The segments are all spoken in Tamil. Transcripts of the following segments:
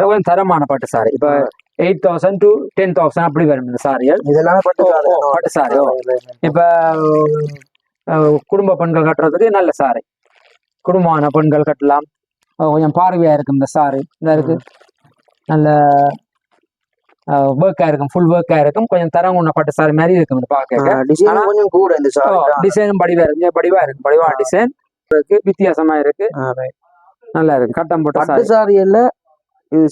கொஞ்சம் தரமான பட்டு சாரி. இப்ப 8,000 to 10,000 அப்படி வரும் இந்த சாரிகள். இதெல்லாம் பட்டு சாரி. இப்ப குடும்ப பெண்கள் கட்டுறதுக்கு நல்ல சாரி, குடும்பமான பெண்கள் கட்டலாம். கொஞ்சம் பார்வையா இருக்கும் இந்த சாரி. இந்த இருக்கு நல்ல ஒர்க்கா இருக்கும், ஃபுல் ஒர்க்கா இருக்கும். கொஞ்சம் தரம் கொண்ட பட்டு சாரி மாதிரி இருக்கும் இது பார்க்க. கொஞ்சம் கூட இந்த சாரி டிசைனும் படிவா இருக்கு, படிவா டிசைன் இருக்கு, வித்தியாசமா இருக்கு, நல்லா இருக்கு. கட்டம் போட்ட சாரி எல்லாம்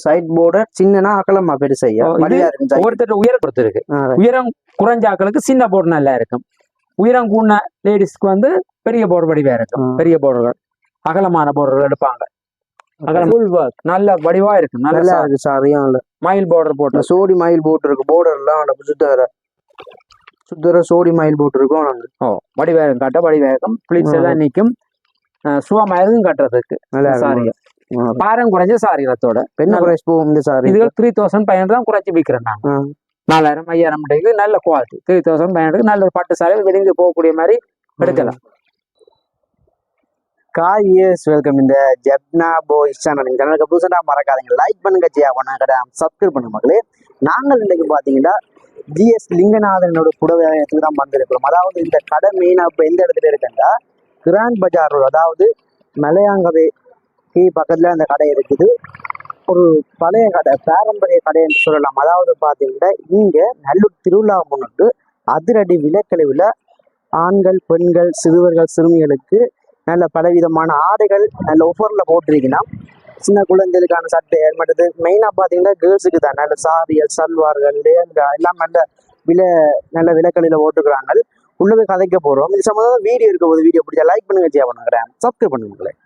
சைட் போர்டர் சின்னனா அகலமா பெருசையா ஒவ்வொருத்தர் உயரம் பொறுத்து இருக்கு. உயரம் குறைஞ்ச ஆக்களுக்கு சின்ன போர்டு நல்லா இருக்கும். உயரம் கூடின லேடிஸ்க்கு வந்து பெரிய போர்டு வடிவா இருக்கும். பெரிய போர்டுகள் அகலமான போர்டுகள் எடுப்பாங்க. ஃபுல் ஒர்க் நல்ல வடிவா இருக்கு, நல்லா இருக்கு. சாரியும் மயில் போர்டர் போட்டு சோடி மயில் போட்டு இருக்கு. போர்டர் எல்லாம் சுத்தர சோடி மயில் போட்டு இருக்கும். வடிவா இருக்கும், கட்ட வடிவா இருக்கும். பிளிட்ஸ் எல்லாம் நிற்கும், சுவமா இருக்கும் கட்டுறதுக்கு. சாரி பாரம் குறைஞ்ச சாரி ரத்தோட என்ன பிரைஸ் போகும் இந்த சாரி? இது 3,500 தான் குறைச்சி விற்கிறேன் நான். 4,000 5,000 நல்ல குவாலிட்டி. 3,500 நல்ல பட்டு சாரி வெளியே போகக்கூடிய மாதிரி எடுக்கலாம். வெல்கம் இந்த ஜப்னா பாய்ஸ் சேனல். சேனலுக்கு புதுசாக மறக்காதீங்க, லைக் பண்ணுங்க, சப்ஸ்கிரைப் பண்ணுங்க மக்களே. நாங்கள் இன்னைக்கு பார்த்தீங்கன்னா ஜிஎஸ் லிங்கநாதனோட புடவையத்துக்கு தான் வந்திருக்கிறோம். அதாவது இந்த கடை மெயினாக இப்போ எந்த இடத்துல இருக்குன்னா கிராண்ட் பஜார் ரோடு, அதாவது மலையாங்கவே பக்கத்துல அந்த கடை இருக்குது. ஒரு பழைய கடை, பாரம்பரிய கடை என்று சொல்லலாம். அதாவது பார்த்தீங்கன்னா இங்க நல்லூர் திருவிழா முன்னிட்டு அதிரடி விலைக்கழிவுல ஆண்கள் பெண்கள் சிறுவர்கள் சிறுமிகளுக்கு நல்ல பலவிதமான ஆடைகள் நல்ல ஒஃபர்ல போட்டிருக்கணும். சின்ன குழந்தைகளுக்கான சட்டை மற்றது மெயினா பார்த்தீங்கன்னா கேர்ள்ஸுக்கு தான் நல்ல சாரியல் சல்வார்கள் லேங்கா எல்லாம் நல்ல விலைக்கழிவுல போட்டுக்கிறாங்க. உள்ளவே கதைக்க போறோம். இது சம்பந்தம் வீடியோ இருக்க போது வீடியோ பிடிச்சா லைக் பண்ணுங்க, பண்ணுறேன், சப்ஸ்கிரைப் பண்ணுங்களேன்.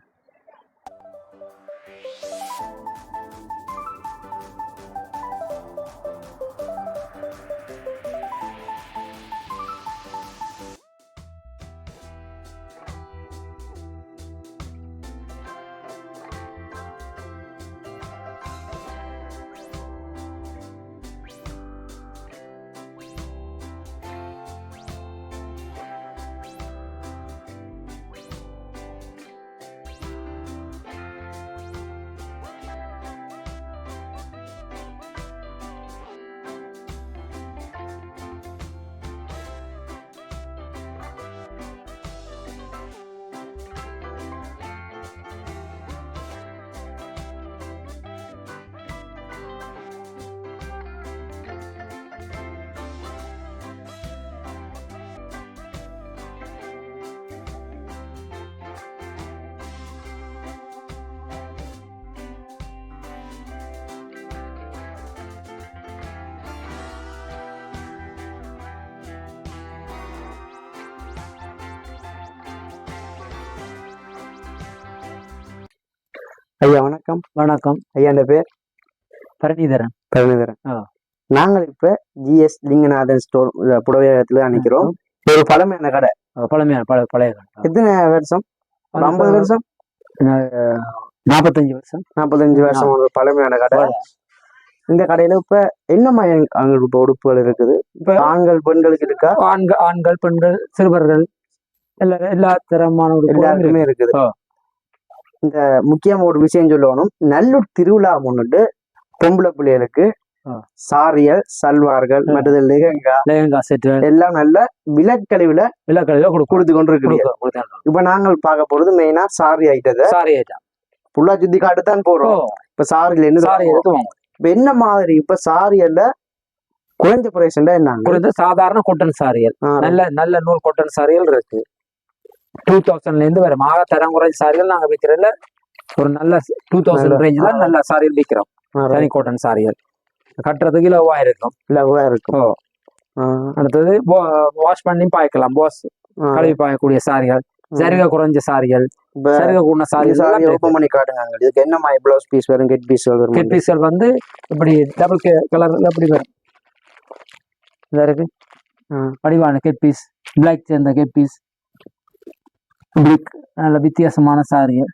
ஐயா வணக்கம். வணக்கம் ஐயா, அந்த பேர் பரணிதரன். நாங்கள் இப்ப ஜிஎஸ் லிங்கநாதன் ஸ்டோர் புடவையத்துல நினைக்கிறோம். ஒரு பழமையான கடை, பழைய கடை. எத்தனை வருஷம்? 50 வருஷம், 45 வருஷம். 45 வருஷம் ஒரு பழமையான கடை. இந்த கடையில இப்ப என்னமா இப்ப உடுப்புகள் இருக்குது? இப்ப ஆண்கள் பெண்களுக்கு இருக்கா? ஆண்கள் பெண்கள் சிறுவர்கள் எல்லா தரமான எல்லாருக்குமே இருக்குது. இந்த முக்கியமா ஒரு விஷயம் சொல்லணும், நல்லூர் திருவிழா முன்னிட்டு பொம்பளை பிள்ளைகளுக்கு சாரியல் சல்வார்கள் மற்றது லெஹங்கா செட் எல்லாம் நல்ல விலைக்கழிவுல கொடுத்து கொண்டு இருக்கு. இப்ப நாங்கள் பார்க்க போறது மெயினா சாரி ஐட்டம். புல்லா சுத்தி காட்டுத்தான் போறோம். இப்ப சாரியில என்ன சாரி எடுத்துவாங்க. இப்ப என்ன மாதிரி இப்ப சாரியல்ல குறைஞ்ச பிரைஸ் என்ன? சாதாரண கொட்டன் சாரியல், நல்ல நூல் கொட்டன் சாரியல் இருக்கு. 2,000 இருந்து வரும். தரம் குறைஞ்ச சாரிகள் நாங்க விற்கிறதுல ஒரு நல்ல 2,000 ரேஞ்சில நல்ல சாரிகள் விற்கிறோம். தனி கோட்டன் சாரிகள் கட்டுறதுக்கு லவ்வா இருக்கும். அடுத்தது வாஷ் பண்ணி பாய்க்கலாம். போஸ் கழுவி பாயக்கூடிய சாரிகள், ஜருக குறைஞ்ச சாரிகள், ஜருக கூடின சாரிகள் ஓபன் பண்ணி காட்டுங்க. இதுக்கு என்ன மாதிரி ப்ளவுஸ் பீஸ் வரும்? கெட் பீஸ்கள் வந்து இப்படி டபுள் கலர்ல இப்படி வரும். இதா இருக்கு வடிவான கெட் பீஸ், பிளாக் சேர்ந்த கெட் பீஸ், நல்ல வித்தியாசமான சாரிகள்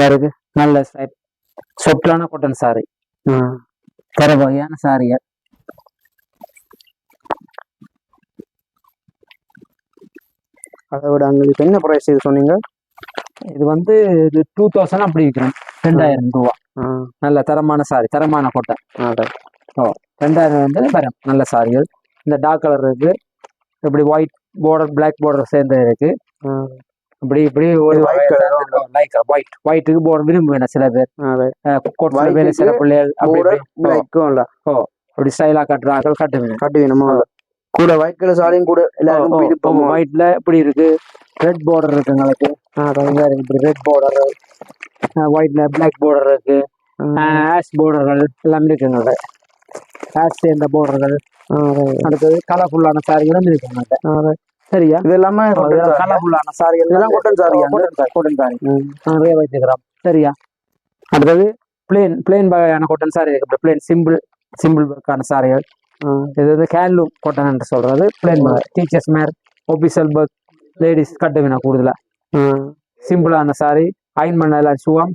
இருக்கு. நல்ல சொப்டான காட்டன் சாரி, தர வகையான சாரிகள். அதை விட அங்களுக்கு என்ன பிரைஸ் இது சொன்னீங்க? இது வந்து 2,000 அப்படி விற்கிறோம். 2000 ரூபா. நல்ல தரமான சாரி, தரமான கொட்டை. ஓ 2000 வந்து வரும் நல்ல சாரிகள். இந்த டார்க் கலர் இருக்கு, இப்படி ஒயிட் பார்டர் பிளாக் பார்டர் சேர்ந்த இருக்கு. இப்படி இப்படி ஒரு ஒயிட்டுக்கு போர்டர் விரும்புவேன் சில பேர். சில பிள்ளைகள் அப்படி ஸ்டைலா கட்டுறாங்க, கட்டுவேன். கூட ஒயிட் கலர் சாரியும் கூட எல்லாரும் ஒயிட்ல இப்படி இருக்கு, ரெட் பார்டர் இருக்கு எங்களுக்கு. இப்படி ரெட் பார்டர், ஒயிட்ல பிளாக் பார்டர் இருக்கு, ஆஷ் பார்டர்கள் எல்லாம் இருக்குங்க. ஆஷ் சேர்ந்த பார்டர்கள். அடுத்தது கலர்ஃபுல்லான சாரிகளும் இருக்குங்க. சரியா, இது எல்லாமே கலர்ஃபுல்லான சாரிகள், காட்டன் சாரி நிறைய வச்சுக்கிறோம். சரியா, அடுத்தது பிளேன் வகையான காட்டன் சாரி இருக்கு. பிளேன் சிம்பிள் ஒர்க்கான சாரிகள். இது வந்து ஹேண்ட்லூம் காட்டன் என்று சொல்றது. பிளேன் டீச்சர்ஸ் மேர் ஆபீஷியல் ஒர்க் லேடிஸ் கட்டுவினா கூடுதலா சிம்பிளான சாரி. அயன் பண்ண எல்லாம் சுகம்,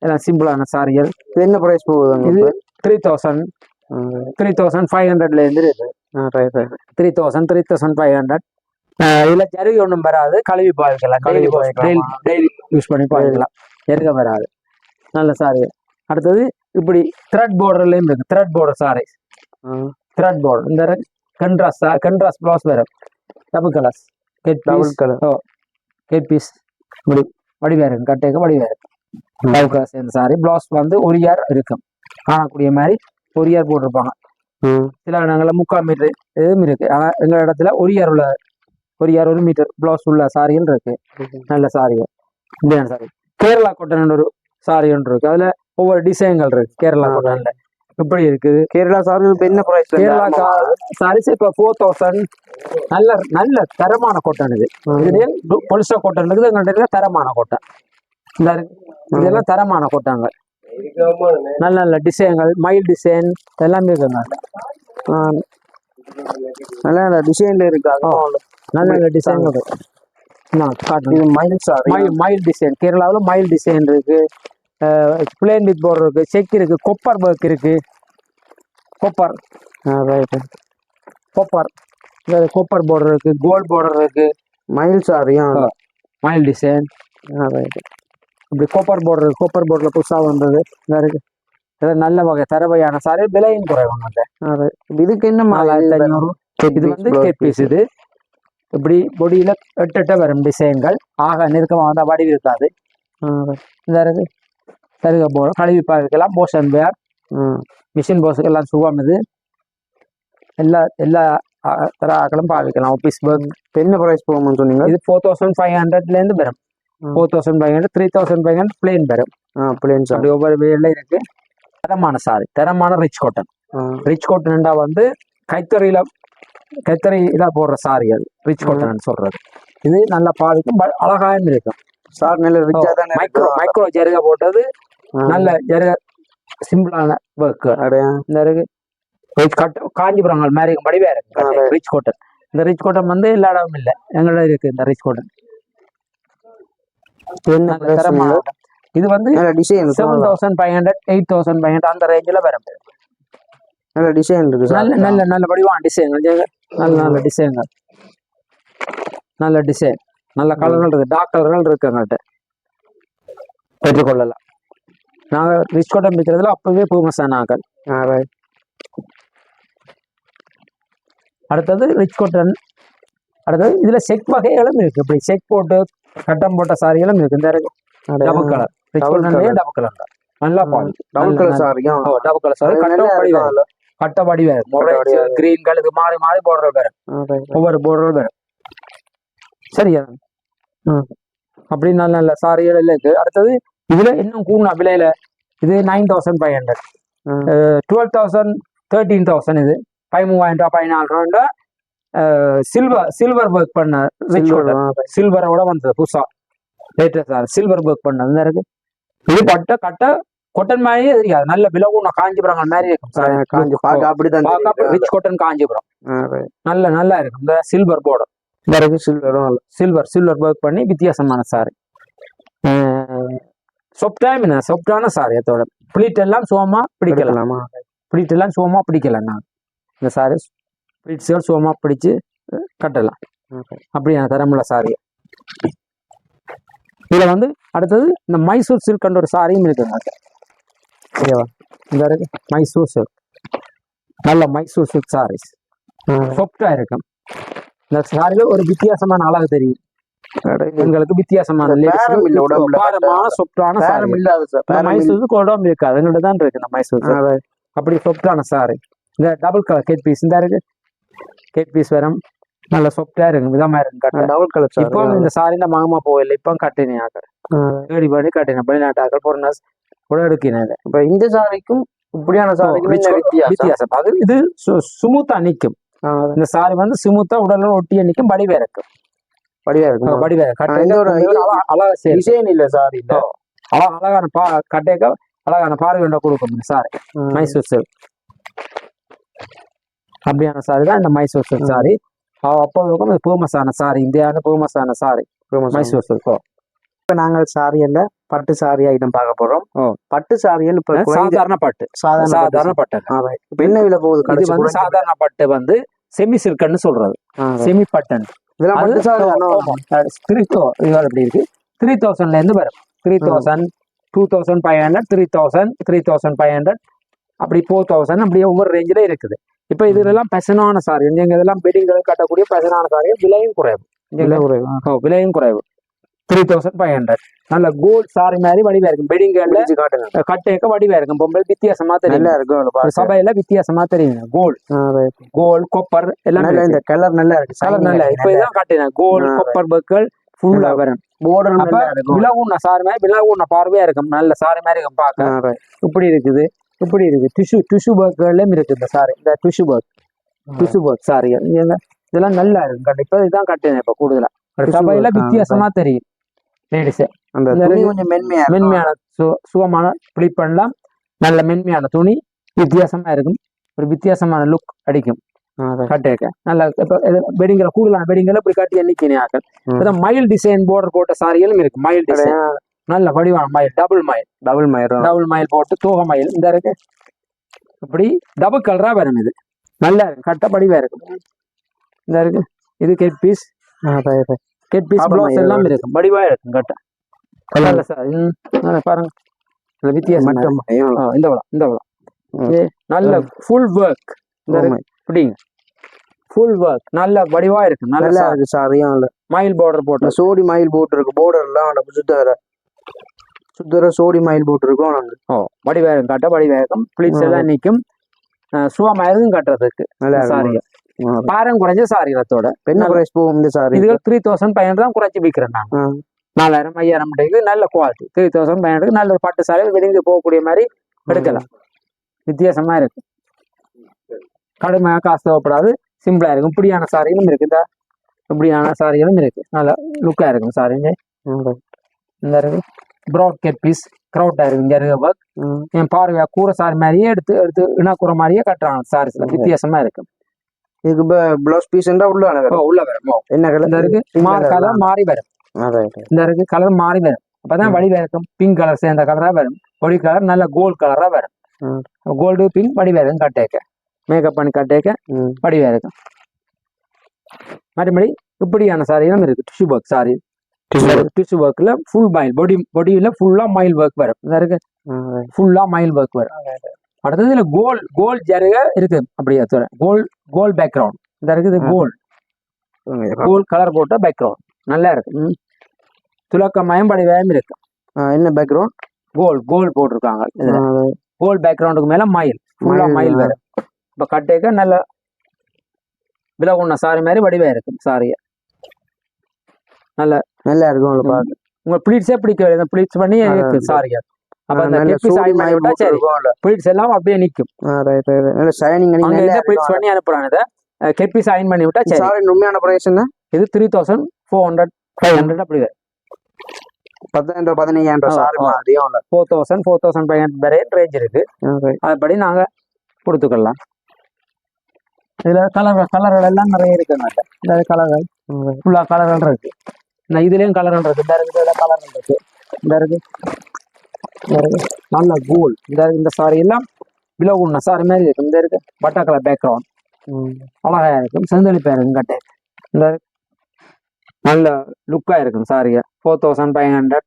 எல்லாம் சிம்பிளான சாரிகள். என்ன பிரைஸ் போகுது? இது 3500 இருந்து இருக்கு. 3500. இதுல ஜருகி ஒன்றும் வராது, கழுவி பாவிக்கலாம், டெய்லி யூஸ் பண்ணி பாவிக்கலாம், ஜருக வராது. நல்ல சாரி. அடுத்தது இப்படி த்ரெட் பார்டர்லயும் இருக்கு, thread border sorry. Thread border இந்த கண்ட்ராஸ்ட் பிளவுஸ் வரும், டபுள் கலர்ஸ், கெட் பீஸ் இப்படி வடிவேறு கட்டைக்கு வடிவேறு டபுள் கலர்ஸ் இந்த சாரி. பிளவுஸ் வந்து ஒரு இயர் இருக்கும், காணக்கூடிய மாதிரி ஒரு இயர் போட்டிருப்பாங்க. சில இடங்களில் 3/4 மீட்டர் எதுவும் இருக்கு. ஆனால் எங்க இடத்துல ஒரு இயர் 1 மீட்டர் பிளவுஸ் உள்ள சாரிகள் இருக்கு. நல்ல சாரிகள். இந்தியன் சாரி. கேரளா காட்டன் ஒரு சாரி ஒன்று இருக்கு, அதுல ஒவ்வொரு டிசைன்கள் இருக்கு. கேரளா காட்டன்ல இப்படி இருக்குது. கேரளா சாரி என்ன பிரைஸ்? கேரளா சாரீஸ் இப்ப 4000. நல்ல தரமான காட்டன் இது. இதுலயே பொலிசா காட்டன் இருக்குது, எங்கள்கிட்ட தரமான காட்டன் இந்த இருக்கு. இதெல்லாம் தரமான காட்டன்கள், நல்ல நல்ல டிசைன்கள், மயில் டிசைன் எல்லாமே இருக்குங்க. நல்ல நல்ல டிசைன்ல இருக்கு, நல்ல நல்ல டிசைன்கள் மயில் டிசைன். கேரளாவில் மயில் டிசைன் இருக்கு, பிளேன் வித் பார்டர் இருக்கு, செக் இருக்கு, கொப்பர் ஒர்க் இருக்கு. கொப்பர் பார்டர் இருக்கு, கோல்ட் பார்டர் இருக்கு. மயில் சாரியும் மயில் டிசைன் இப்படி கொப்பர் பார்டர்ல புதுசாக வந்தது இருக்கு. நல்ல வகை தரவையான சாரி, விலையும் குறைவாங்க. இதுக்கு என்ன 4500. இது வந்து கேட் பீஸ். இது இப்படி பொடியில 8 வரும் டிசைன்கள், ஆக நெருக்கமாக வந்தால் வடிவு இருக்காது. இந்த இருக்கு சருக போடும், கழுவி பாவிக்கலாம். போஷன் வேர், மிஷின் போஸுக்கு எல்லாம் சுகம். இது எல்லா தராக்களும் பாவிக்கலாம். Office work. என்ன ப்ரைஸ் போகும்னு சொன்னீங்க? இது 4500 வரும். 4500, 3500 பிளேன் வரும். பிளேன் சாரி ஒவ்வொரு வேலையில இருக்கு. தரமான சாரி, தரமான ரிச் காட்டன். ரிச் காட்டன்டா வந்து கைத்தறியில போடுற சாரிகள் ரிச் காட்டன் சொல்றது. இது நல்லா பாதிக்கும், அழகாயும் இருக்கும். சார் நல்ல ரிச்சா தான். மைக்ரோ ஜருக போட்டது, நல்ல ஜருக சிம்பிளான ஒர்க். இந்த இருக்கு காஞ்சிபுரங்கள் மாதிரி வடிவா இருக்கு ரிச் காட்டன். இந்த ரிச் காட்டன் வந்து எல்லா இடமும் இல்லை, எங்களோட இருக்கு இந்த ரிச் காட்டன். இது வந்து 7500, 8500 அந்த ரேஞ்சில் வரும். நல்ல டிசைன் இருக்கு, நல்ல வடிவான டிசைன்கள், நல்ல டிசைன்கள், நல்ல டிசைன், நல்ல கலர்கள் இருக்கு, டார்க் கலர்கள் இருக்கு. எங்கள்கிட்ட பெற்றுக்கொள்ளலாம். நாங்கள் ரிச் காட்டன் விற்கிறதுல அப்பவே ஃபேமஸ் ஆனாக்கள். அடுத்தது ரிச் காட்டன். அடுத்தது இதுல செக் வகைகளும் இருக்கு. இப்படி செக் போட்டு கட்டம் போட்ட சாரிகளும் இருக்கு. இந்த டபுள் கலர் ரிச் காட்டன்லயே டபுள் கலர் நல்லா பால் double colour sari, double colour sari. கட்ட வடி வேறு, கிரீன் கலர், இது மாறி மாறி பார்டர் வேறு, ஒவ்வொரு பார்டர் வேறு. சரியா, அப்படி நல்ல நல்ல சாரிகள் எல்லாம் இருக்கு. அடுத்தது இதுல இன்னும் கூடுனா விலையில இது 9500, 12,000, 13,000. இது 13,000, 14,000. சில்வர் ஒர்க் பண்ண சில்வரோட வந்தது புதுசா லேட்டஸ்ட் சில்வர் ஒர்க் பண்ணது இருக்கு. இது பட்ட கட்ட கொட்டன் மாதிரியே தெரியாது, நல்ல விலகுன காஞ்சிபுரங்கள் மாதிரி இருக்கும். ரிச் காட்டன் காஞ்சிபுரம் நல்லா இருக்கும். இந்த சில்வர் பார்டர் இந்த இருக்கு, சில்வர் ஒர்க் பண்ணி வித்தியாசமான சாரி. சொப்டான சாரி. அதோட பிளீட் எல்லாம் சுகமா பிடிக்கலாம், நான் இந்த சாரி பிளீட்ஸ்கள் சுகமா பிடிச்சு கட்டலாம். அப்படியான தரமுள்ள சாரி. இதுல வந்து அடுத்தது இந்த மைசூர் சில்க் ஒரு சாரியும் இருக்குங்க. ஓகேவா? இந்த இருக்கு மைசூர் சில்க், நல்ல மைசூர் சில்க் சாரீஸ் சாஃப்டா இருக்கும். இந்த சாரியில ஒரு வித்தியாசமான அழகு தெரியும் எங்களுக்கு, வித்தியாசமான பாரமான சொப்டான சாரி. மைசூருக்கு உடம்பு இருக்காது, எங்கள்ட்ட தான் இருக்கு இந்த மைசூர். அப்படி சொப்டான சாரி. இந்த டபுள் கலர் கேட் பீஸ் இந்த இருக்கு, கேட் பீஸ் வரும், நல்ல சொப்டா இருக்கும், விதமா இருக்கும். டபுள் கலர் இப்போ இந்த சாரியில மாமா போகல, இப்போ கட்டினேன் ஆக்கள் தேடி பண்ணி கட்டினேன், வெளிநாட்டு ஆக்கள் பொருளாஸ் கூட எடுக்கினது. இப்ப இந்த சாரிக்கும் இப்படியான சாரிக்கும் வித்தியாசம். அது இது சுமூத்தா நிற்கும். இந்த சாரி வந்து சுமூத்தா உடல்ல ஒட்டிய நிற்கும், வடிவே இருக்கும். அழகான கட்டேக்க அழகான பார்வை கொடுக்கும் சாரி. மைசூர் சில்க் அப்படியான சாரி தான் இந்த மைசூர் சில்க் சாரி. அப்போ ஃபேமஸான சாரி, இந்தியாவில் ஃபேமஸான சாரி மைசூர் சில்க். இப்ப நாங்கள் சாரியல்ல பட்டு சாரி ஐட்டம் பார்க்க போறோம். பட்டு சாரியல் இப்ப சாதாரண பட்டு, சாதாரண பட்டு இப்ப என்ன விலை போகுது? இது வந்து சாதாரண பட்டு வந்து செமி சில்க்னு சொல்றது, செமி பட்டன். அப்படி இருக்கு. 3000ல இருந்து வரும். 3000, 2500, 3000, 3500, அப்படி 4000, அப்படியே ஒவ்வொரு ரேஞ்சில இருக்குது. இப்ப இதுல எல்லாம் பெசனான சாரி, எங்க இதெல்லாம் பெட்டிங்களை கட்டக்கூடிய பெசனான சாரி, விலையும் குறைவு. விலையும் குறைவு. 3500 நல்ல கோல்ட் சாரி மாதிரி வடிவா இருக்கும். பெடிங்கல்ல கட்டேக்க வடிவா இருக்கும். பொம்பளை வித்தியாசமா தெரியும், சபையில வித்தியாசமா தெரியும். கோல்ட் கொப்பர் எல்லாம் இந்த கலர் நல்லா இருக்கு, கலர் நல்லா. இப்ப இதான் கட்டினேன் கோல்ட் கொப்பர் பர்க்கல் ஃபுல்லா வரும். விலகுண்ண சாரி மாதிரி, விலகுண்ண பார்வையா இருக்கும், நல்ல சாரி மாதிரி இருக்கும் பார்க்க. இப்படி இருக்குது, இப்படி இருக்கு. டிஷ்யூ பர்க்கர்லயும் இருக்கு இந்த சாரி. இந்த டிஷ்யூ பர்க் சாரி இதெல்லாம் நல்லா இருக்கும். கண்டிப்பா இதுதான் கட்டினேன் இப்ப கூடுதலா. சபையில வித்தியாசமா தெரியும். லேடிஸ் கொஞ்சம் மென்மையான சுகமான பிளிப் பண்ணலாம். நல்ல மென்மையான துணி, வித்தியாசமா இருக்கும், ஒரு வித்தியாசமான லுக் அடிக்கும் கட்டேக்க. நல்ல பெடிங்களை கூடுதலான பெடிங்களை இப்படி கட்டி எண்ணிக்கை ஆக்கள். மயில் டிசைன் போர்டர் போட்ட சாரிகளும் இருக்கு. மயில் டிசைன் நல்ல வடிவான மயில், டபுள் மயில் போட்டு தூக மயில் இந்த இருக்கு. இப்படி டபுள் கலரா வரும். இது நல்லா இருக்கும், கட்ட படிவா இருக்கும். இந்த இருக்கு, இது கெட் பீஸ் ப்ளவுஸ் எல்லாம் இருக்கும், வடிவா இருக்கும் கட்ட. நல்ல சாரி பாருங்க, வித்தியாசம். இந்த நல்ல ஃபுல் ஒர்க், இப்படிங்க ஃபுல் ஒர்க் நல்ல வடிவா இருக்கு. நல்லா இருக்கு சாரியும். மயில் பார்டர் போட்டு, சோடி மயில் போட்டு இருக்கு, பார்டர் எல்லாம் சுத்தர சோடி மயில் போட்டு இருக்கும். வடிவா இருக்கும், கட்ட வடிவா இருக்கும். பிளிட்ஸ் எல்லாம் நிற்கும், சுவமா இருக்கும் கட்டுறதுக்கு. நல்ல சாரிகள் பாரம் குறைஞ்ச சாரிகளத்தோட என்ன பிரைஸ் போகும் இந்த சாரி? இது 3500 தான் குறைச்சி விற்கிறேன் நான். 4000, 5000 நல்ல குவாலிட்டி. 3500 நல்ல ஒரு பட்டு சாரி வெளியே போகக்கூடிய மாதிரி எடுக்கலாம். வித்தியாசமா இருக்கு, கடுமையாக காசு தேவைப்படாது, சிம்பிளா இருக்கும். இப்படியான சாரிகளும் இருக்கு, இப்படியான சாரிகளும் இருக்கு, நல்ல லுக்கா இருக்கும் சாரிங்க. இந்த இருக்கு ப்ராட் கெட் பீஸ், க்ரௌட்டா இருக்கு. இங்க இருக்க ஒர்க் என் பார்வையா கூரை சாரி மாதிரியே எடுத்து இனக்கூரை மாதிரியே கட்டுறாங்க சாரீஸ்ல. வித்தியாசமா இருக்கு. இதுக்கு ப்ளவுஸ் பீஸ் உள்ள வரும். என்ன கலர் இருக்கு? கலர் மாறி வரும். இந்த இருக்கு கலர் மாறி வரும், அப்பதான் வடிவா இருக்கும். பிங்க் கலர் சேர்ந்த கலரா வரும், பொடி கலர் நல்ல கோல்டு கலரா வரும். கோல்டு பிங்க் வடிவா இருக்கும் கட்டேக்க, மேக்கப் பண்ணி கட்டேக்க வடிவா இருக்கும். மறுபடி இப்படியான சாரிகளும் இருக்கு. டிஷ்யூ ஒர்க் சாரி, டிஷ்யூ ஒர்க்ல ஃபுல் மயில் பொடியில ஃபுல்லா மயில் ஒர்க் வரும். இந்த இருக்கு ஃபுல்லா மயில் ஒர்க் வரும். அடுத்தது இதுல கோல்ட் ஜருக இருக்கு. அப்படியே கோல்ட் பேக்ரவுண்ட் இந்த இருக்குது. கோல்ட் கலர் போட்ட பேக்ரவுண்ட் நல்லா இருக்கு. துலக்கமயம் படிவயம் இருக்கு. என்ன பேக்ரவுண்ட்? கோல்ட் போட்டிருக்காங்க. கோல்ட் பேக்ரவுண்டுக்கு மேல மயில், ஃபுல்லா மயில் வேற. இப்ப கட்டேக்க நல்ல விலகுண்ண சாரி மாதிரி வடிவா இருக்கும். சாரிய நல்லா இருக்கும். உங்க பிளீட்ஸே பிடிக்க பிளீட்ஸ் பண்ணி இருக்கு சாரியா. அப்ப அந்த பிளீட்ஸ் எல்லாம் அப்படியே நிக்கும். பிளீட்ஸ் பண்ணி அனுப்புறாங்க. கெப்பி சைன் பண்ணி விட்டா சரி. உண்மையான பிரைஸ் என்ன? இது 3400, 500 அப்படி 10,000, 15,000 சாரி மாதிரி 4000, 4500 வரை ரேஞ்ச் இருக்கு. அதுபடி நாங்க கொடுத்துக்கலாம். இதுல கலர்கள் எல்லாம் நிறைய இருக்குங்க. இந்த கலர்கள் ஃபுல்லா கலர்கள் இருக்கு. இதுலயும் கலர்கள் இருக்கு. இந்த இருக்கு, இதுல கலர்கள் இருக்கு. இந்த இருக்கு நல்ல கோல்ட். இந்த சாரி எல்லாம் விலகுண்ண சாரி மாதிரி இருக்கும். இந்த இருக்கு பட்டா கலர் பேக்ரவுண்ட் அழகா இருக்கும், செந்தளிப்பா இருக்கும் கட்டை. இந்த நல்ல லுக்கா இருக்கும் சாரிய 4500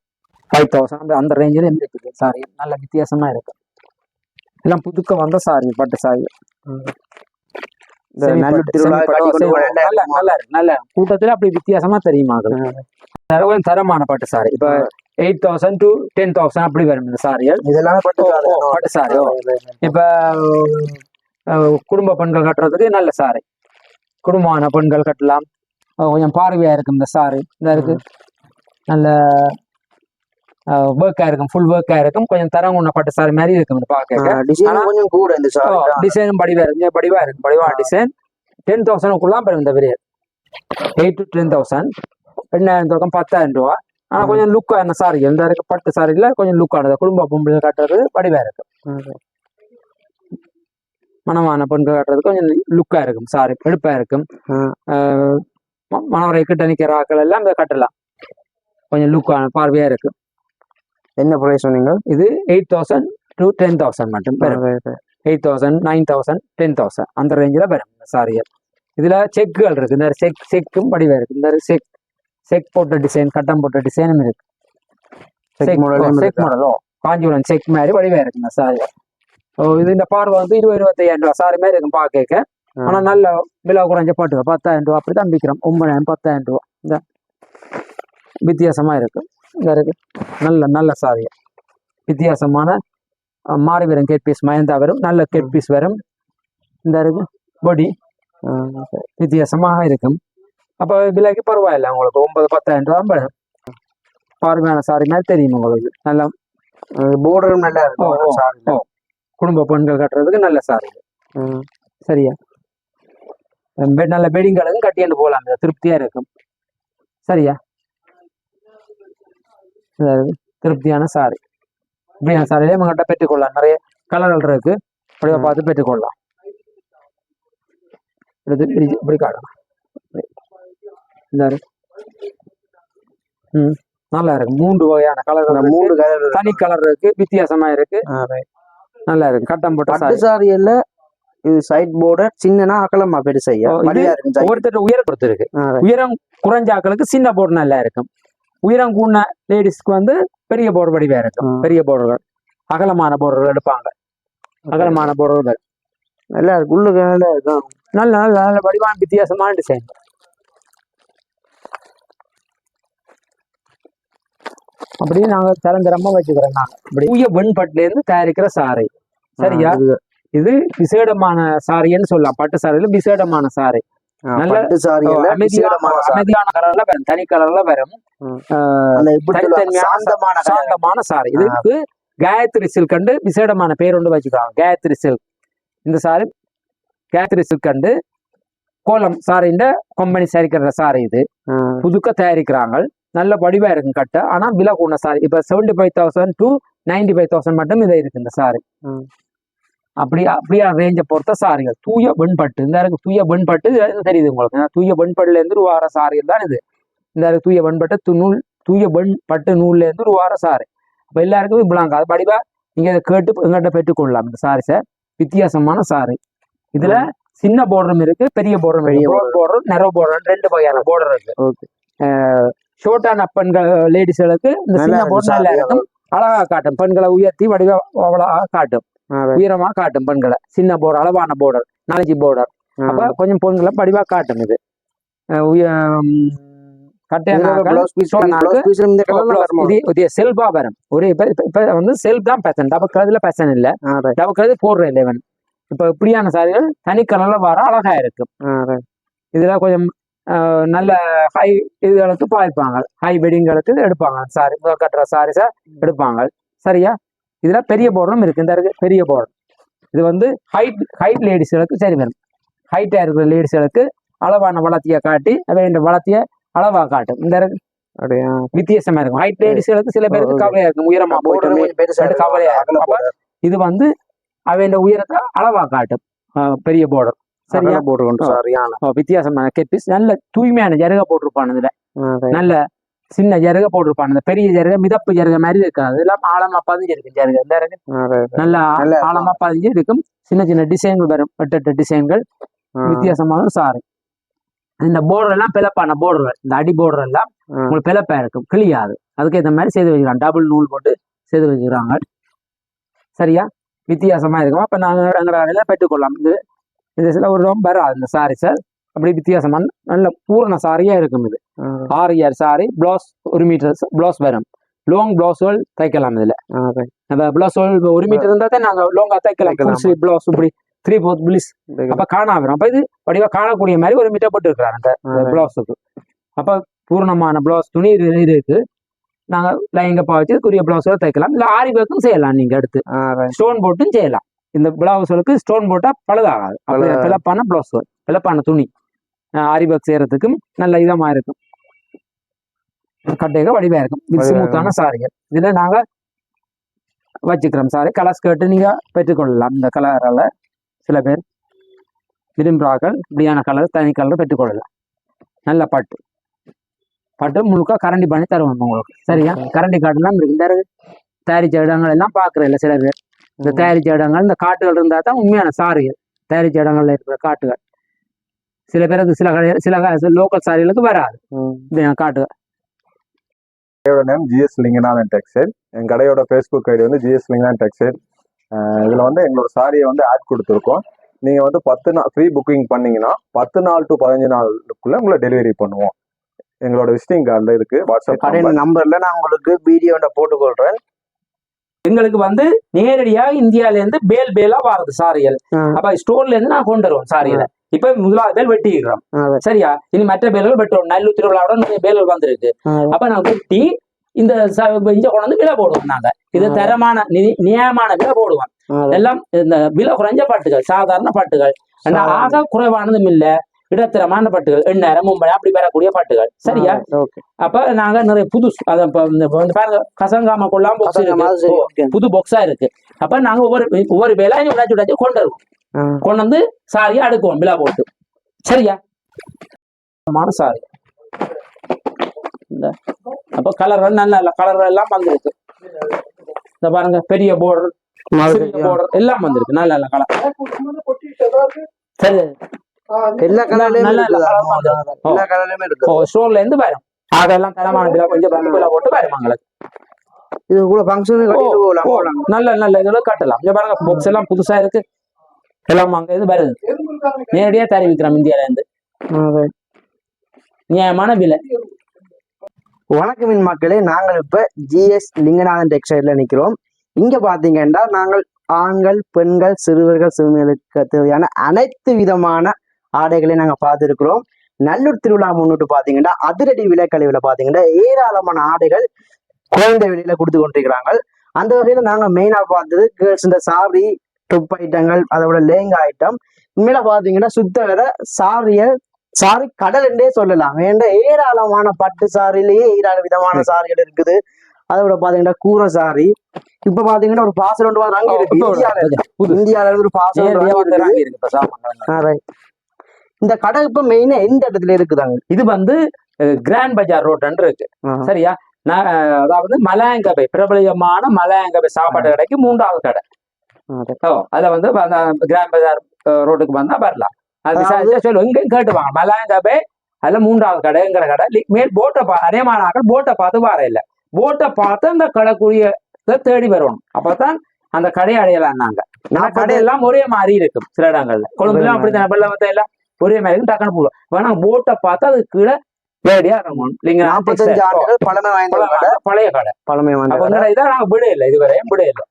5000 அந்த ரேஞ்சில் இருக்குது சாரி. நல்ல வித்தியாசமா இருக்கும். எல்லாம் புதுக்க வந்த சாரி, பட்டு சாரி. நல்ல கூட்டத்துல அப்படி வித்தியாசமா தெரியுமா? தரமான பட்டு சாரி. இப்ப 8000 to 10,000 அப்படி வரும் இந்த சாரிகள். இதெல்லாம் பட்டு சாரி. இப்ப குடும்ப பெண்கள் கட்டுறதுக்கு நல்ல சாரி. குடும்பமான பெண்கள் கட்டலாம். கொஞ்சம் பார்வையா இருக்கும் இந்த சாரி. இந்த இருக்கு நல்ல ஒர்க்கா இருக்கும், ஃபுல் ஒர்க்கா இருக்கும். கொஞ்சம் தரம் கொண்ட பட்டு சாரி மாதிரி இருக்கும் கொஞ்சம் கூட. இந்த டிசைனும் படிவா இருக்கு, படிவா டிசைன். 10,000 பெரும் இந்த பெரிய 8 to 10,000, 2000 10,000 ரூபா. ஆனா கொஞ்சம் லுக்கான சாரி. எந்த இருக்கு பட்டு சாரியில கொஞ்சம் லுக்கானது. குடும்ப பொம்பளை கட்டுறது படிவா இருக்கும். மனமான பெண்கள் கட்டுறது கொஞ்சம் லுக்கா இருக்கும் சாரி, எடுப்பா இருக்கும். மனவரை கிட்ட நிக்கிற ஆக்கள் எல்லாம் இதை கட்டலாம். கொஞ்சம் லுக்கான பார்வையா இருக்கு. என்ன பிரைஸ் சொன்னீங்க? இது 8,000 to 10,000 மட்டும். 8,000, 9,000, 10,000 அந்த ரேஞ்சில் வரும் சாரிகள். இதுல செக்குகள் இருக்கு. இந்த செக்கும் படிவா இருக்கு. இந்த செக் போட்ட டிசைன், கட்டம் போட்ட டிசைனும் இருக்கு. செக் மாடலோ காஞ்சிபுரம் செக் மாதிரி வடிவா இருக்கு இந்த சாரி. இது இந்த பார்வை வந்து 20-25,000 ரூபா சாரி மாதிரி இருக்கும் பார்க்க. ஆனா நல்ல விலை குறைஞ்ச பாட்டு 10,000 ரூபா அப்படிதான் விற்கிறோம். 9,000, 10,000 ரூபா. இந்த வித்தியாசமா இருக்கு. இந்த இருக்கு நல்ல சாரி. வித்தியாசமான மாறி வரும் கேட் பீஸ், மயந்தா வரும். நல்ல கேட் பீஸ் வரும். இந்த இருக்கு பொடி வித்தியாசமாக இருக்கும். அப்ப விலைக்கு பரவாயில்ல. உங்களுக்கு 9,000-10,000 ரூபா பார்வையான சாரி மாதிரி தெரியும் உங்களுக்கு. நல்ல போர்டரும் நல்லா இருக்கும். குடும்ப பெண்கள் கட்டுறதுக்கு நல்ல சாரி. சரியா? நல்ல வெட்டிங் கலரும் கட்டிட்டு போகலாம். திருப்தியா இருக்கும். சரியா? திருப்தியான சாரி. இப்படியான சாரியிலே நம்மகிட்ட பெற்றுக்கொள்ளலாம். நிறைய கலர்கள் இருக்கு. அப்படியே பார்த்து பெற்றுக்கொள்ளலாம். இப்படி காட்டலாம். நல்லா இருக்கு. 3 வகையான கலர்கள், 3 கலர், தனி கலர் இருக்கு, வித்தியாசமா இருக்கு. நல்லா இருக்கு. கட்டம் போட்ட சாரியில இது சைட் போர்டர் சின்னனா அகலமா பெருசையா ஒவ்வொருத்தர் உயரம் பொறுத்து இருக்கு. உயரம் குறைஞ்ச ஆக்களுக்கு சின்ன போர்டர் நல்லா இருக்கும். உயரம் கூடின லேடிஸ்க்கு வந்து பெரிய போர்டர் வடிவா இருக்கும். பெரிய போர்டர்கள், அகலமான போர்டர்கள் எடுப்பாங்க. அகலமான போர்டர்கள் நல்லா இருக்கு. உள்ளுக்கு நல்லா இருக்கும். நல்ல நல்ல வடிவான வித்தியாசமான டிசைன். அப்படியே நாங்க தரந்தரமா வச்சுக்கிறோம். நாங்க அப்படி தூய வெண்பட்டுல இருந்து தயாரிக்கிற சாரி. சரியா? இது விசேடமான சாரின்னு சொல்லலாம். பட்டு சாரியில விசேடமான சாரி. நல்ல அமைதியான கலர்ல வரும், தனி கலர்ல வரும். சாந்தமான சாரி. இதுக்கு காயத்ரி சில்க் கண்டு விசேடமான பேர் ஒன்று வச்சுக்கிறாங்க. காயத்ரி சில்க். இந்த சாரி காயத்ரி சில்க் கண்டு கோலம் சாரின்ற கம்பெனி தயாரிக்கிற சாரி. இது புதுக்க தயாரிக்கிறாங்க. நல்ல வடிவா இருக்கும் கட்ட. ஆனா விலை கூடின சாரி. இப்ப 75,000 to 95,000 மட்டும் இதை இருக்கு இந்த சாரி. அப்படியா ரேஞ்சை பொறுத்த சாரிகள். தூய வெண்பட்டு. இந்த தூய வெண்பட்டு தெரியுது உங்களுக்கு. தூய வெண்பட்டுல இருந்து ஒரு வார சாரிகள் தான் இது. இந்த தூய வெண்பட்டு நூல், தூய வெண்பட்டு நூல்ல இருந்து ஒரு வார சாரி. அப்ப எல்லாருக்கும் இப்படிங்க அது படிவா நீங்க இதை கேட்டு எங்கிட்ட பெற்றுக்கொள்ளலாம். இந்த சாரிஸை வித்தியாசமான சாரி. இதுல சின்ன போர்டரும் இருக்கு, பெரிய போர்டரும் இருக்கு. போர்டர், நெரோ போர்டர், 2 வகையான போர்டர் இருக்கு. ஷோர்ட்டான பெண்கள் லேடிஸ்களுக்கு இந்த சின்ன போர்டர் நல்லா இருக்கும். அழகா காட்டும். பெண்களை உயர்த்தி வடிவா அவ்வளவா காட்டும். உயரமா காட்டும் பெண்களை. சின்ன போர்டர், அளவான போர்டர், 4 போர்டர். அப்ப கொஞ்சம் பெண்களை படிவா காட்டும். இது செல்பா வரும். ஒரு இப்ப வந்து செல்ப் தான் பேசன். டபக்குறதுல பேசன் இல்ல. டபக்குறது போடுற இல்லவன். இப்ப இப்படியான சாரிகள் தனி கலர்ல வர அழகா இருக்கும். இதுல கொஞ்சம் நல்ல ஹை இதுகளுக்கு பாய்ப்பாங்க. ஹை வெட்டிங்களுக்கு எடுப்பாங்க. சாரி கட்டுற சாரீஸா எடுப்பாங்க. சரியா? இதுல பெரிய போர்டரும் இருக்கு. இந்த பெரிய போர்டர் இது வந்து ஹைட் லேடிஸ்களுக்கு சரி வரும். ஹைட்டா இருக்கிற லேடிஸ்களுக்கு அளவான வளர்த்திய காட்டி வேண்ட வளர்த்திய அளவா காட்டும். இந்த வித்தியாசமா இருக்கும். ஹைட் லேடிஸ்களுக்கு சில பேருக்கு கவலையா இருக்கும். உயரமா போட்டு கவலையா இருக்கும். இது வந்து அவன் உயரத்தை அளவா காட்டும். பெரிய போர்டர். சரியா? போட்டு வித்தியாசமான கெட்பீஸ். நல்ல தூய்மையான ஜருக போட்டிருப்பான். இதுல நல்ல சின்ன ஜருக போட்டிருப்பான். பெரிய ஜருக மிதப்பு ஜருக மாதிரி இருக்காது. எல்லாம் ஆழமா பதிஞ்சு இருக்கும் ஜருக. இந்த நல்ல ஆழமா பதிஞ்சு இருக்கும். சின்ன சின்ன டிசைன்கள் வரும். 8 டிசைன்கள். வித்தியாசமான சாரி. இந்த border எல்லாம் பிளப்பான border, இந்த அடி border எல்லாம் உங்களுக்கு பிளப்பா இருக்கும், கிளியாது. அதுக்கு இந்த மாதிரி செய்து வச்சுக்கிறாங்க, டபுள் நூல் போட்டு செய்து வச்சுக்கிறாங்க. சரியா, வித்தியாசமா இருக்கும். அப்ப நாங்க எங்களோட கடையில பெற்றுக்கொள்ளலாம். இது சில ஒரு ரொம்ப வராது இந்த சாரி சார், அப்படி வித்தியாசமான நல்ல பூரண சாரியா இருக்கும். இது 6 சாரி, பிளவுஸ் 1 மீட்டர் பிளவுஸ் வரும். லாங் பிளவுஸ்கள் தைக்கலாம். இதுல அந்த பிளவுஸ்கள் 1 மீட்டர் இருந்தா தான் நாங்க லாங்கா தைக்கலாம். பிளவுஸ் இப்படி 3/4 பிளீஸ் அப்ப காணா வரும். அப்ப இது வடிவா காணக்கூடிய மாதிரி 1 மீட்டர் போட்டு இருக்கிறாங்க அந்த பிளவுஸுக்கு. அப்ப பூர்ணமான பிளவுஸ் துணி இருக்கு. நாங்க லைங்கப்பா வச்சு குறிய பிளவுஸ்களை தைக்கலாம். இல்ல ஆரி ஒர்க்கும் செய்யலாம். நீங்க எடுத்து ஸ்டோன் போட்டும் செய்யலாம். இந்த பிளவுஸ்களுக்கு ஸ்டோன் போட்டா பழுதாகாது. பிளப்பான பிளவுஸ்கள், பிளப்பான துணி ஆரி ஒர்க் செய்யறதுக்கும் நல்ல இதமா இருக்கும். கட்டையாக வடிவா இருக்கும். இது ஸ்மூத்தான சாரிகள். இதுல நாங்க வச்சுக்கிறோம் சாரி. கலர்ஸ் கேட்டு நீங்க பெற்றுக்கொள்ளலாம். இந்த கலரால சில பேர் விரும்புகிறார்கள். இப்படியான கலர் தனி கலர் பெற்றுக்கொள்ளலாம். நல்ல பட்டு பட்டு முழுக்க கரண்டி பண்ணி தருவோம் உங்களுக்கு. சரியா, கரண்டி காட்டுலாம் இருக்கு. இந்த தயாரிச்ச இடங்கள் எல்லாம் பார்க்குற இல்லை சில பேர். இந்த தயாரிச்ச இடங்கள், இந்த காட்டுகள் இருந்தால் தான் உண்மையான சாரிகள். தயாரிச்ச இடங்கள்ல இருக்கிற காட்டுகள் சில பேருக்கு சில லோக்கல் சாரிகளுக்கு வராது இந்த காட்டுகள். Name GS Linganathan textile. என் கடையோட ஃபேஸ்புக் ஐடி வந்து ஜிஎஸ் லிங்கநாதன் டெக்ஸ்டைல். இதில் வந்து எங்களோட சாரியை வந்து ஆட் கொடுத்துருக்கோம். நீங்கள் வந்து 10 நாள் ஃப்ரீ புக்கிங் பண்ணீங்கன்னா 10 நாள் டு 15 நாளுக்குள்ள உங்களை டெலிவரி பண்ணுவோம். எங்களோட விசிட்டிங் கார்டில் இருக்கு, வாட்ஸ்அப் நம்பர்ல நான் உங்களுக்கு வீடியோட போட்டுக்கொள்றேன். எங்களுக்கு வந்து நேரடியாக இந்தியால இருந்து பேலா வாரது சாரிகள். அப்ப ஸ்டோர்ல இருந்து நான் கொண்டு வருவோம் சாரிகளை. இப்ப முதலாவது பேல் வெட்டிக்கிறோம். சரியா, இனி மற்ற பேல்கள் வெட்டுவோம். நல்லூர் திருவிழாவோட நிறைய பேல்கள் வந்திருக்கு. அப்ப நான் வெட்டி இந்த இங்க கொண்டு வந்து விலை போடுவோம். நாங்க இது தரமான நியாயமான விலை போடுவோம். எல்லாம் இந்த விலை குறைஞ்ச பட்டுகள், சாதாரண பட்டுகள், ஆக குறைவானதும் இல்ல, இடத்தரமான பட்டுகள், 8000 மும்பை அப்படி பெறக்கூடிய பட்டுகள். சரியா, அப்ப நாங்க நிறைய புது கசங்காம கொள்ளாம பாக்ஸ் இருக்கு, புது பாக்ஸா இருக்கு. அப்ப நாங்க ஒவ்வொரு வேலை உடைச்சு கொண்டு வருவோம். கொண்டு வந்து சாரியை அடுக்குவோம் விழா போட்டு. சரியா, சாரி இந்த அப்ப கலர்கள் நல்ல கலர்கள் எல்லாம் வந்திருக்கு. இந்த பாருங்க, பெரிய போர்டர், போர்டர் எல்லாம் வந்திருக்கு. நல்ல நல்ல கலர். சரி, எல்லா கலர்லயுமே ஸ்டோர்ல இருந்து வரும். அதெல்லாம் தரமான விலை கொஞ்சம் விலை போட்டு வரும் எங்களுக்கு. இது கூட ஃபங்க்ஷன் நல்ல நல்ல இதுல கட்டலாம். இங்க பாருங்க, பாக்ஸ் எல்லாம் புதுசா இருக்கு. எல்லாம் அங்க இது வருது, நேரடியா தெரிவிக்கிறோம் இந்தியால இருந்து. நியாயமான விலை. வணக்கம் மின் மக்களே, நாங்கள் இப்ப ஜிஎஸ் லிங்கநாதன் டெக்ஸ்டைல்ல நிக்கிறோம். இங்க பாத்தீங்கன்னா நாங்கள் ஆண்கள், பெண்கள், சிறுவர்கள், சிறுமிகளுக்கு தேவையான அனைத்து விதமான ஆடைகளை நாங்க பார்த்துருக்கிறோம். நல்லூர் திருவிழா முன்னிட்டு பாத்தீங்கன்னா அதிரடி விலைக்கழிவுல பாத்தீங்கன்னா ஏராளமான ஆடைகள் குறைந்த விலையில கொடுத்து கொண்டிருக்கிறாங்க. அந்த வகையில நாங்க மெயினா பார்த்தது கேர்ள்ஸ் இந்த சாரி, டுப் ஐட்டங்கள், அதோட லேங்கா ஐட்டம். உண்மையில பாத்தீங்கன்னா சுத்த வேற சாரி கடல் என்றே சொல்லலாம். ஏன்னா ஏராளமான பட்டு சாரிலேயே ஏராள விதமான சாரிகள் இருக்குது. அதோட பாத்தீங்கன்னா கூரை சாரி. இப்ப பாத்தீங்கன்னா ஒரு பாசல் ஒன்று வாங்க இருக்கு. இந்தியால இருந்து ஒரு பாசல். இந்த கடை இப்ப மெயினா எந்த இடத்துல இருக்குதாங்க? இது வந்து கிராண்ட் பஜார் ரோட் இருக்கு. சரியா, அதாவது மலையங்கபை, பிரபலியமான மலையங்கபை சாப்பாடு கடைக்கு 3வது கடை. அதுல வந்து கிராண்ட் பஜார் ரோட்டுக்கு வந்தா வரலாம். அது சொல்லுவோம், இங்க கேட்டுவாங்க மலையங்கபை, அதுல 3வது கடைங்கிற கடை. மேல் போட்டை அநேகமான போட்டை பார்த்து வர இல்லை, போட்டை பார்த்து அந்த கடைக்குரிய தேடி வரணும். அப்பதான் அந்த கடையை அடையலாம். நாங்க கடையெல்லாம் ஒரே மாதிரி இருக்கும். சில இடங்கள்ல கொழும்புலாம் அப்படித்தான், வெள்ளவத்தை எல்லாம் ஒரே மாதிரி இருக்கும். டக்குனு போடுவோம். வேணா போட்டை பார்த்து அது கீழே வேடியா இருக்கும். 45 ஆண்டுகள் பழமை வாய்ந்த பழைய கடை, பழமை வாய்ந்த இதை நாங்க விட இல்லை, இதுவரையும் விட இல்லை.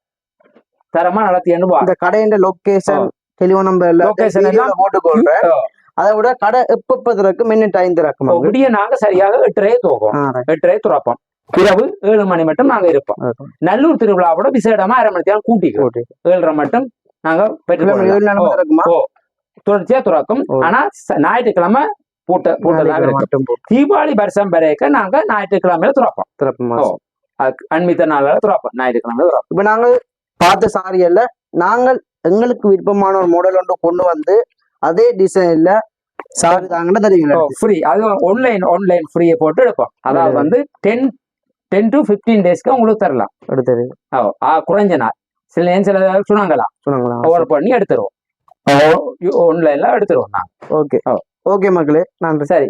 தரமா நடத்தி இந்த கடையின் லொகேஷன், டெலிஃபோன் நம்பர், லொகேஷன் எல்லாம் போட்டுக்கொள்றேன். அதை விட கடை எப்ப திறக்கும், என்ன டைம் திறக்கும்? அப்படியே நாங்க சரியாக 8:30 துவக்கம், 8:30 துறப்போம். இரவு 7 மணி மட்டும் நாங்க இருப்போம். நல்லூர் திருவிழாவோட விசேடமா 1/2 மணி நேரம் கூட்டி 7:30 மட்டும் நாங்க தொடர்ச்சியா துறக்கும். ஆனா ஞாயிற்றுக்கிழமை பூட்டதாக இருக்கும். தீபாவளி வருஷம் வரைக்கும் நாங்க ஞாயிற்றுக்கிழமையில துறப்போம். அண்மித்த நாளால துறப்போம், ஞாயிற்றுக்கிழமை துறப்போம். இப்ப நாங்க பார்த்த சாரியல்ல நாங்கள் எங்களுக்கு விருப்பமான ஒரு மாடல் ஒன்று கொண்டு வந்து அதே டிசைன்ல சாரி தாங்கன்னா தெரியுங்க ஃப்ரீ. அது ஆன்லைன் ஃப்ரீயை போட்டு எடுப்போம். அதாவது வந்து 10 to 15 டேஸ்க்கு உங்களுக்கு தரலாம். எடுத்துரு குறைஞ்ச நாள் சில சொன்னாங்களா ஓவர் பண்ணி எடுத்துருவோம். ஆன்லைன்ல எடுத்துருவோம் நான். ஓகே, ஓகே மக்களே நன்றி. சரி.